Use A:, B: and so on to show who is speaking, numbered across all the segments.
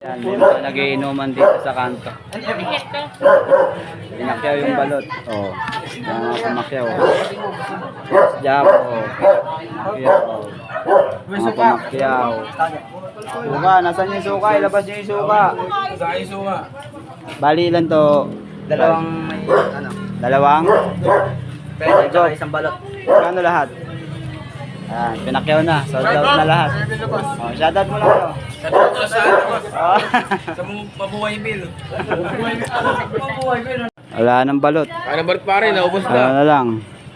A: Yan, may mga nagiinuman dito sa kanto. Pinakyaw yung balot. Oh. Yan ang pumakyaw. Jack, oh. Pumakyaw, oh. Mga pumakyaw. Suka, nasan yung suka? Ilabas nyo yung suka.
B: Saan yung suka?
A: Bali ilan to?
C: Dalawang may ano.
A: Dalawang?
C: Pwede tsaka isang balot.
A: Kano lahat? Ayan, pinakyaw na. Sold out na lahat. Oh, shoutout mo lang to.
B: Shoutout ko sa ano, boss.
A: Oh.
B: Sa Mabuhay Bill.
A: Wala nang balot.
B: Ano ba pare, naubos
A: Ano
B: na.
A: na lang.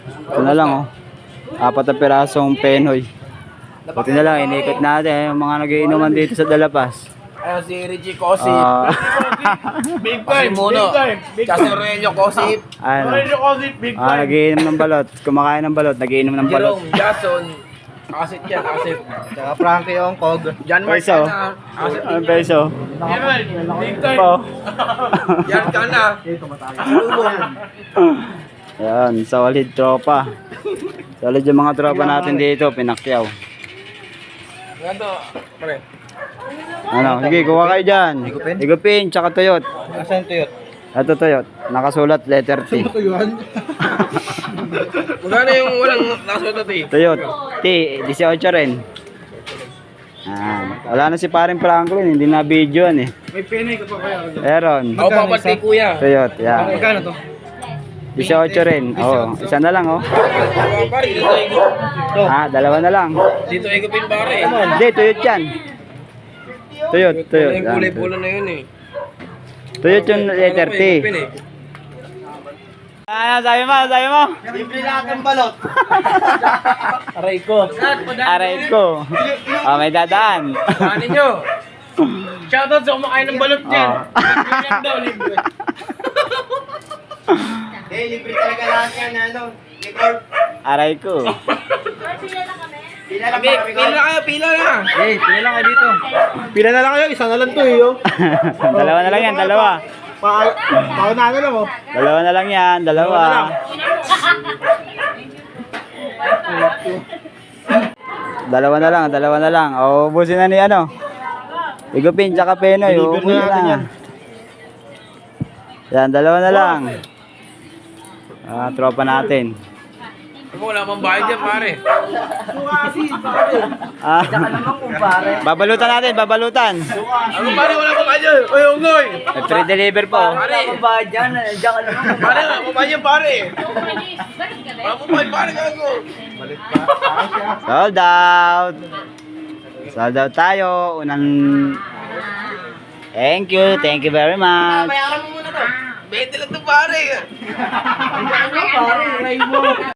A: Ito na lang oh. 4 na pirasong penoy. Buti na lang, inikot natin yung mga nagiinuman dito sa Dalapas.
B: Ayun si Richie Cosip.
C: Big
B: Muno. Casorello Cosip.
A: Ano? Nagiinom ng balot. Kumakain ng balot, nagiinom ng balot.
B: Jerome, Jason. Asit yan, asit.
C: Tsaka Frankie Ongkog.
B: John Mark
A: Peso.
B: na. Asit.
A: Anong peso?
B: Big time.
A: Po.
B: Yan ka na.
A: Ayan, solid tropa. Solid yung mga tropa natin dito, pinakyaw.
B: Ganto, pare.
A: Ano, sige, kuha kayo dyan. Igupin, tsaka tuyot.
C: Asan ito yun?
A: Ito tuyot. Nakasulat letter T.
B: Magkano yung walang nasulat eh?
A: Tuyot. T, 18 rin. Wala na si paring Franklin, hindi na video yan eh.
B: May penay ka pa kaya.
A: Meron.
B: Ako papatay kuya.
A: Tuyot, yan.
B: Magkano to?
A: 18 rin. Oo, isa na lang oh.
B: Pare, dito igup.
A: Dalawa na lang.
B: Dito igupin pare.
A: Hindi, tuyot yan. Tuyot, tuyot.
B: Yung
A: Yan.
B: kulay-pula na yun eh.
A: Tuyot yung letter T.
B: Igupin eh.
A: Sabi mo, sabi mo.
C: Libre lahat ng balot.
A: Aray ko. Aray ko. Oh, may dadaan.
B: Kanin nyo. Shoutout sa kumakain ng balot dyan.
A: Oh.
B: Libre daw, libre.
C: Libre talaga lahat yan. Ano? Record.
A: Aray ko.
C: Pila lang
B: Okay, pila na kayo, pila na.
C: Pila lang kayo dito.
D: Pila na lang kayo, isa na lang to eh.
A: Dalawa na lang yan, dalawa.
D: Pauna na lang oh.
A: Dalawa na lang yan, dalawa. Dalawa na lang. O, ubusin na ni ano. Igupin, tsaka penoy.
D: Deliver na
A: Ubusin
D: natin yan.
A: Yan, dalawa na lang. Tropa natin.
B: Ako, wala pang bayad dyan pare.
A: Babalutan natin, babalutan.
B: Ako pare, wala pang bayad dyan. Oy, Ungoy.
A: May free deliver po.
B: Pare,
C: Ba dyan? Diyan ka lang.
B: pare, wala pang bayad dyan pare. Wala pang bayad pare, gago.
A: Sold out. Sold out tayo. Thank you very much.
C: Bayaran mo muna to.
B: 20 lang to pare.
C: Pare, ray mo.